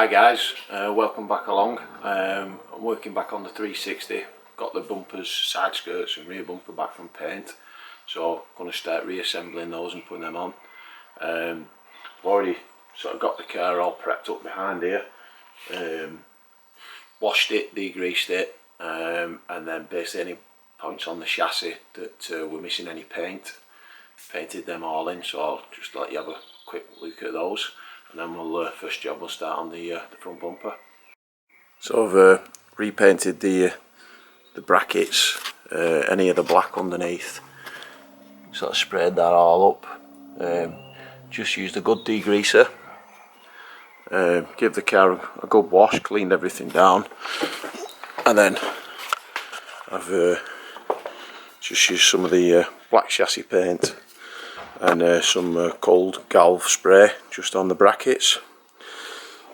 Hi guys, welcome back along. I'm working back on the 360, got the bumpers, side skirts and rear bumper back from paint, so I'm going to start reassembling those and putting them on. I've already sort of got the car all prepped up behind here, washed it, degreased it, and then basically any points on the chassis that were missing any paint, painted them all in, so I'll just let you have a quick look at those. And then first job will start on the front bumper. So I've repainted the brackets, any of the black underneath, sort of sprayed that all up, just used a good degreaser, give the car a good wash, cleaned everything down, and then I've just used some of the black chassis paint and some cold galv spray just on the brackets.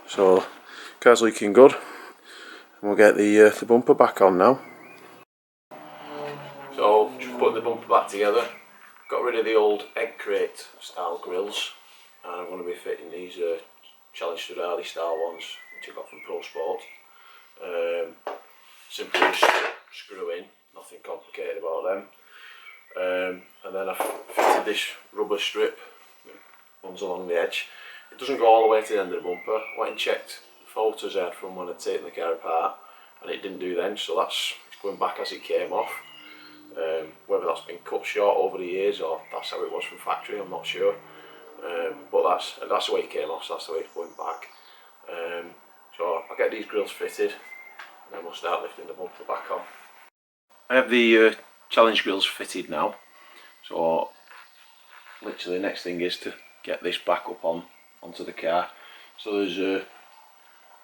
So car's looking good, and we'll get the bumper back on now. So just putting the bumper back together, got rid of the old egg crate style grills, and I'm going to be fitting these Challenge Ferrari style ones which I got from Pro Sport. Simply just screw in, nothing complicated about them. And then I've fitted this rubber strip that runs along the edge. It doesn't go all the way to the end of the bumper. I went and checked the photos I had from when I'd taken the car apart, and it didn't do then, so it's going back as it came off. Whether that's been cut short over the years or that's how it was from factory, I'm not sure. But that's the way it came off, so that's the way it's going back. So I'll get these grills fitted, and then we'll start lifting the bumper back on. I have the Challenge grills fitted now, so literally the next thing is to get this back up onto the car. So there's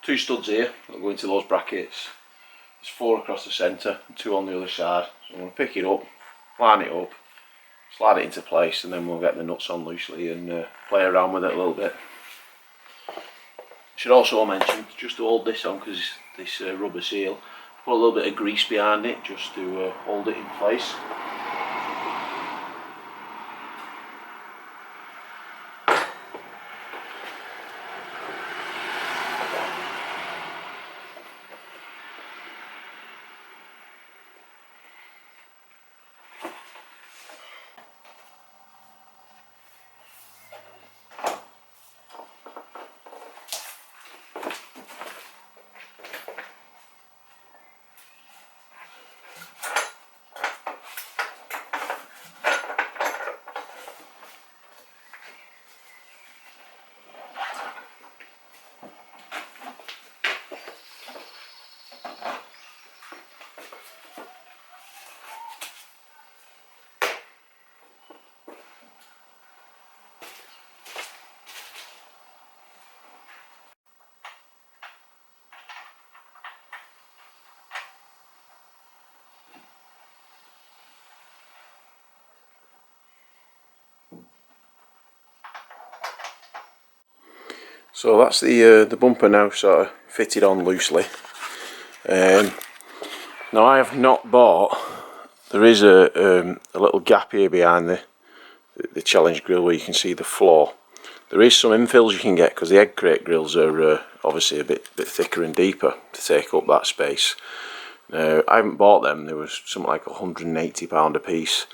two studs here that go into those brackets. There's 4 across the centre and 2 on the other side. So I'm going to pick it up, line it up, slide it into place, and then we'll get the nuts on loosely and play around with it a little bit. I should also mention, just to hold this on, because this rubber seal, put a little bit of grease behind it just to hold it in place. So that's the bumper now sort of fitted on loosely. Now I have not bought, there is a little gap here behind the Challenge grill where you can see the floor. There is some infills you can get because the egg crate grills are obviously a bit thicker and deeper to take up that space. Now I haven't bought them, there was something like £180 a piece.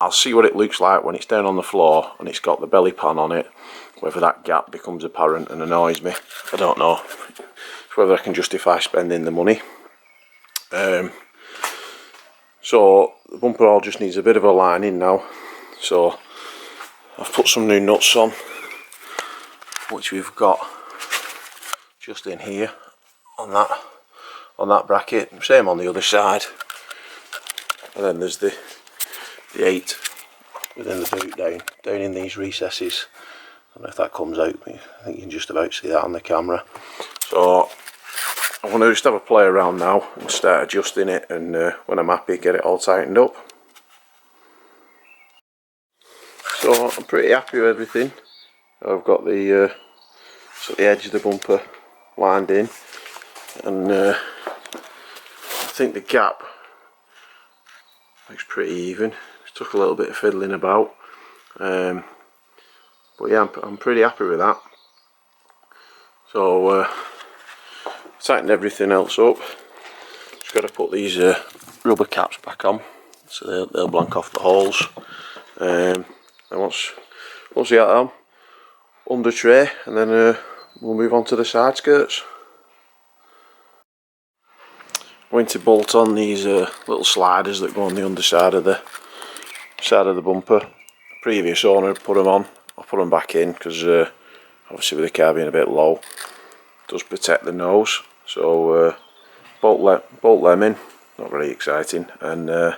I'll see what it looks like when it's down on the floor and it's got the belly pan on it, whether that gap becomes apparent and annoys me. I don't know. It's whether I can justify spending the money. So the bumper all just needs a bit of a lining now. So I've put some new nuts on, which we've got just in here on that bracket. Same on the other side. And then there's the 8 within the boot down in these recesses. I don't know if that comes out, I think you can just about see that on the camera. So I want to just have a play around now and start adjusting it, and when I'm happy, get it all tightened up. So I'm pretty happy with everything. I've got the edge of the bumper lined in, and I think the gap looks pretty even. It took a little bit of fiddling about, but yeah, I'm pretty happy with that. So tightened everything else up. Just got to put these rubber caps back on, so they'll blank off the holes. And once we get that on, under tray, and then we'll move on to the side skirts. I'm going to bolt on these little sliders that go on the underside of the bumper. Previous owner put them on. I'll put them back in because obviously with the car being a bit low, it does protect the nose. So bolt them in. Not very exciting, and then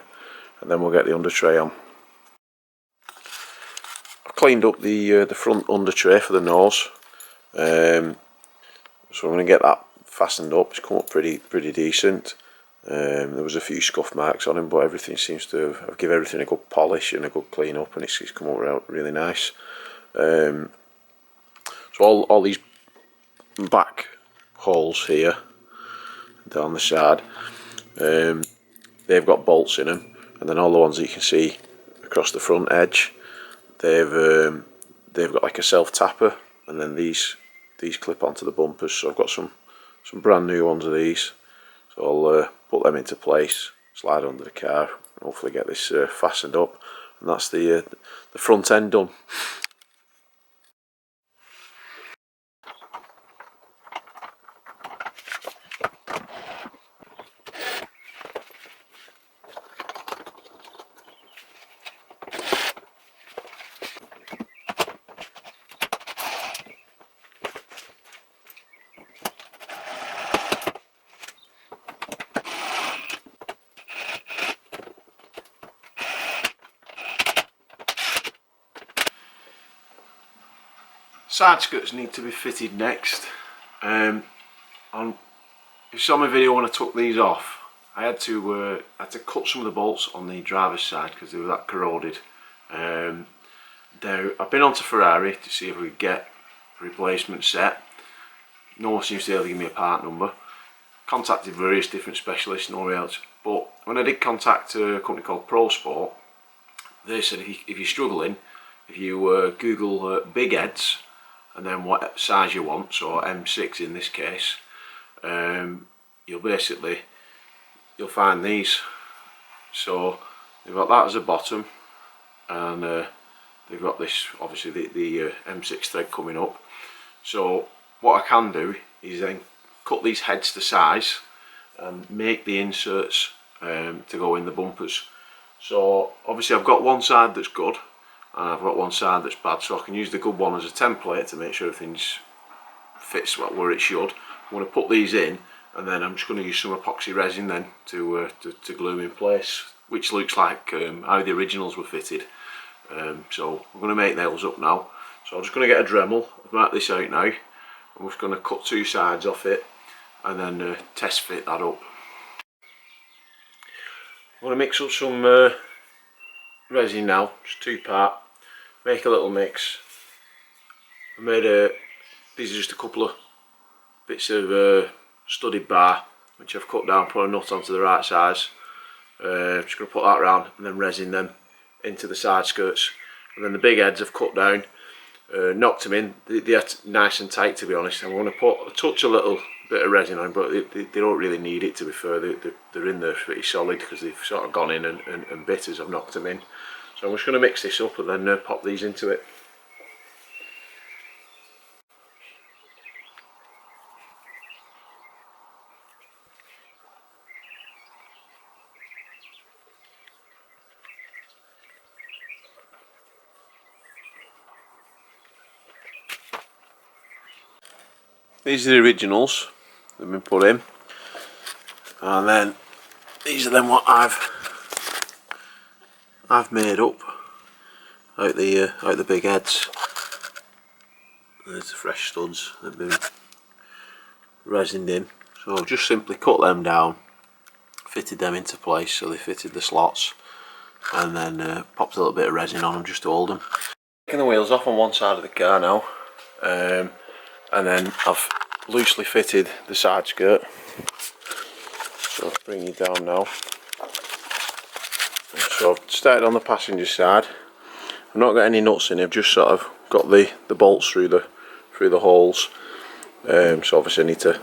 we'll get the under tray on. I've cleaned up the front under tray for the nose, so I'm going to get that fastened up. It's come up pretty decent. There was a few scuff marks on him, but everything seems to have given everything a good polish and a good clean up, and it's come out really nice. So all these back holes here down the side, they've got bolts in them, and then all the ones that you can see across the front edge, they've got like a self tapper, and then these clip onto the bumpers. So I've got some brand new ones of these. So I'll put them into place, slide under the car, and hopefully get this fastened up, and that's the front end done. Side skirts need to be fitted next. If you saw my video when I took these off, I had to cut some of the bolts on the driver's side because they were that corroded. I've been on to Ferrari to see if we could get a replacement set. No one seems to be able to give me a part number. Contacted various different specialists, nobody else. But when I did contact a company called Pro Sport, they said if you're struggling, if you Google big heads and then what size you want, so M6 in this case, you'll find these. So they've got that as a bottom, and they've got this, obviously the M6 thread coming up. So what I can do is then cut these heads to size and make the inserts to go in the bumpers. So obviously I've got one side that's good, and I've got one side that's bad, so I can use the good one as a template to make sure everything fits where it should. I'm going to put these in, and then I'm just going to use some epoxy resin then to glue in place, which looks like how the originals were fitted. So I'm going to make those up now. So I'm just going to get a Dremel, mark this out now. I'm just going to cut two sides off it and then test fit that up. I'm going to mix up some resin now, just 2-part. Make a little mix. I made these are just a couple of bits of studded bar which I've cut down, put a nut onto the right size. Just going to put that around and then resin them into the side skirts. And then the big heads I've cut down, knocked them in. They're nice and tight, to be honest. I'm going to touch a little bit of resin on, but they don't really need it, to be fair. They're in there pretty solid because they've sort of gone in and bit as I've knocked them in. So I'm just going to mix this up and then pop these into it. These are the originals that have been put in, and then these are then what I've made up out the big heads. There's the fresh studs that have been resined in. So I've just simply cut them down, fitted them into place, so they fitted the slots, and then popped a little bit of resin on them just to hold them. Taking the wheels off on one side of the car now, and then I've loosely fitted the side skirt. So I'll bring you down now. So I've started on the passenger side. I've not got any nuts in it, I've just sort of got the bolts through the holes. So obviously I need to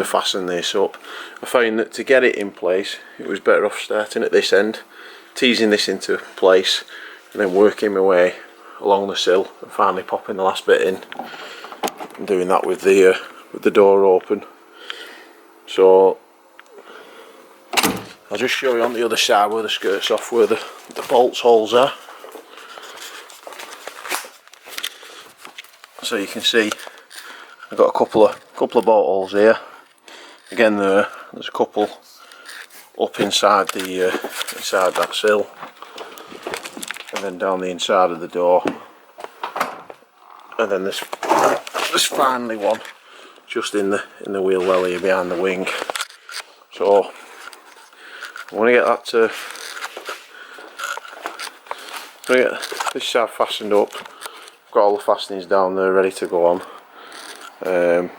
fasten this up. I find that to get it in place, it was better off starting at this end, teasing this into place, and then working my way along the sill and finally popping the last bit in. I'm doing that with the door open. So I'll just show you on the other side where the skirt's off, where the bolts holes are. So you can see I've got a couple of bolt holes here. Again, there's a couple up inside inside that sill, and then down the inside of the door, and then there's finally one just in the wheel well here behind the wing. So I want to get that get this side fastened up. I've got all the fastenings down there ready to go on, and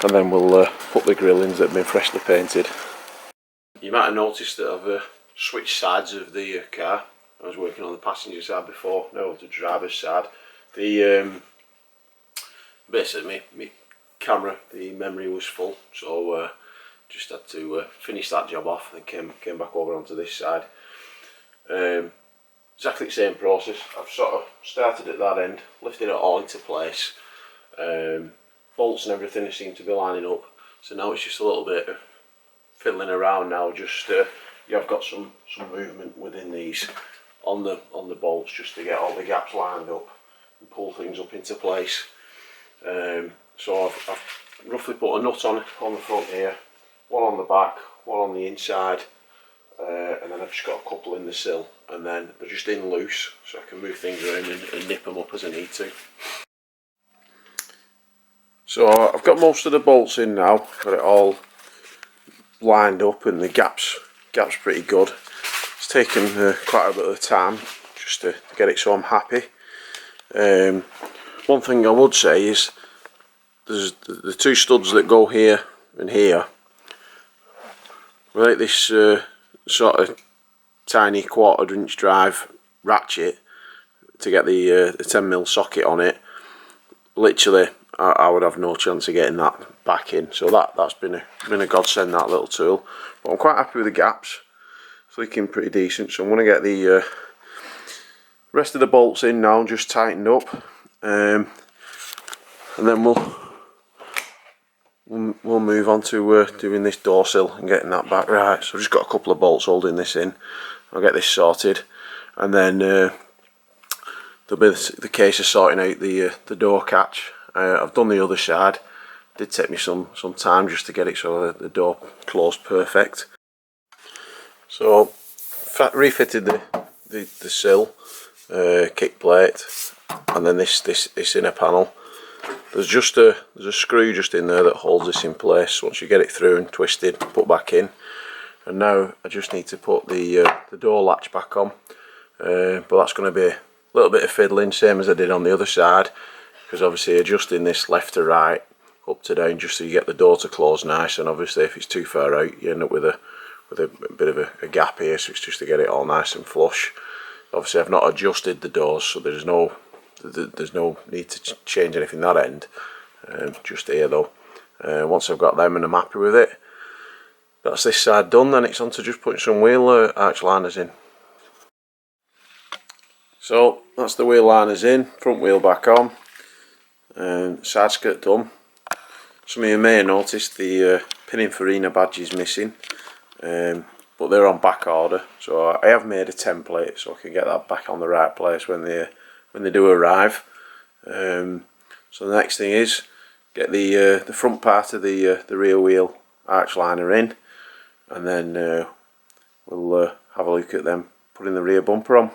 then we'll put the grillings that have been freshly painted. You might have noticed that I've switched sides of the car. I was working on the passenger side before, now the driver's side. Basically my camera, the memory was full, so just had to finish that job off and came back over onto this side. Exactly the same process. I've sort of started at that end, lifted it all into place. Bolts and everything seem to be lining up, so now it's just a little bit of fiddling around now. Just I've got some movement within these on the bolts, just to get all the gaps lined up and pull things up into place. So I've roughly put a nut on the front here, one on the back, one on the inside, and then I've just got a couple in the sill, and then they're just in loose, so I can move things around and nip them up as I need to. So I've got most of the bolts in now, got it all lined up, and the gaps pretty good. It's taken quite a bit of time just to get it so I'm happy. One thing I would say is there's the two studs that go here and here. Without this sort of tiny 1/4 inch drive ratchet to get the 10mm socket on it, literally I would have no chance of getting that back in. So that's been a godsend, that little tool. But I'm quite happy with the gaps. It's looking pretty decent. So I'm going to get the rest of the bolts in now and just tightened up, and then we'll move on to doing this door sill and getting that back right. So I've just got a couple of bolts holding this in. I'll get this sorted, and then there'll be the case of sorting out the door catch. I've done the other side. It did take me some time just to get it so the door closed perfect. So refitted the sill, kick plate, and then this inner panel. There's a screw just in there that holds this in place. Once you get it through and twisted, put back in. And now I just need to put the door latch back on. But that's going to be a little bit of fiddling, same as I did on the other side, because obviously adjusting this left to right, up to down, just so you get the door to close nice. And obviously if it's too far out, you end up with a bit of a gap here, so it's just to get it all nice and flush. Obviously I've not adjusted the doors, so there's no need to change anything that end, just here though. Once I've got them and I'm happy with it, that's this side done. Then it's on to just putting some wheel arch liners in. So that's the wheel liners in, front wheel back on, and side skirt done. Some of you may have noticed the Pininfarina badge is missing, but they're on back order, so I have made a template so I can get that back on the right place when they do arrive. So the next thing is get the front part of the rear wheel arch liner in, and then we'll have a look at them putting the rear bumper on.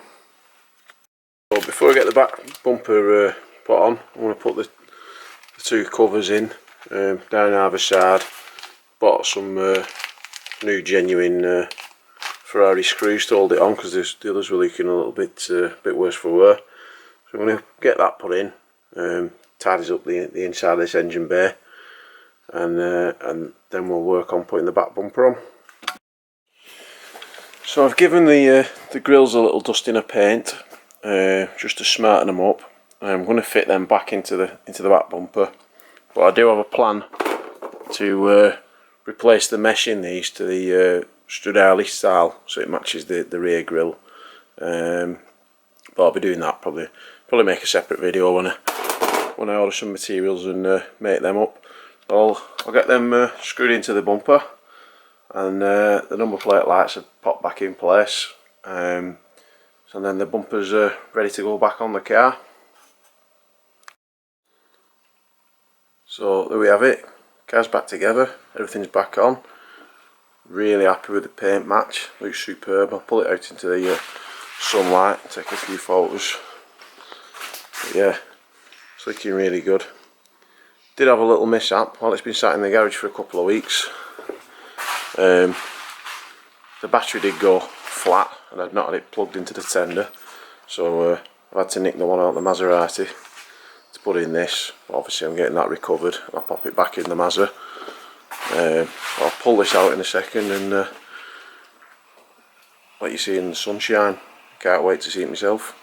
So before I get the back bumper put on, I want to put the two covers in down either side. Bought some new genuine Ferrari screws to hold it on, because the others were looking a little bit worse for wear. So I'm going to get that put in, tidies up the inside of this engine bay, and then we'll work on putting the back bumper on. So I've given the grills a little dusting of paint, just to smarten them up. I'm going to fit them back into the back bumper. but I do have a plan to replace the mesh in these to the Stradale style, so it matches the rear grille. But I'll be doing that probably make a separate video when I order some materials and make them up. I'll get them screwed into the bumper, and the number plate lights are popped back in place. So then the bumper's ready to go back on the car. So there we have it. Car's back together. Everything's back on. Really happy with the paint match. Looks superb. I'll pull it out into the sunlight and take a few photos. But yeah, it's looking really good. Did have a little mishap while it's been sat in the garage for a couple of weeks. The battery did go flat and I'd not had it plugged into the tender, so I've had to nick the one out of the Maserati to put in this. But obviously I'm getting that recovered. I'll pop it back in the Mazda. I'll pull this out in a second and let you see in the sunshine. Can't wait to see it myself.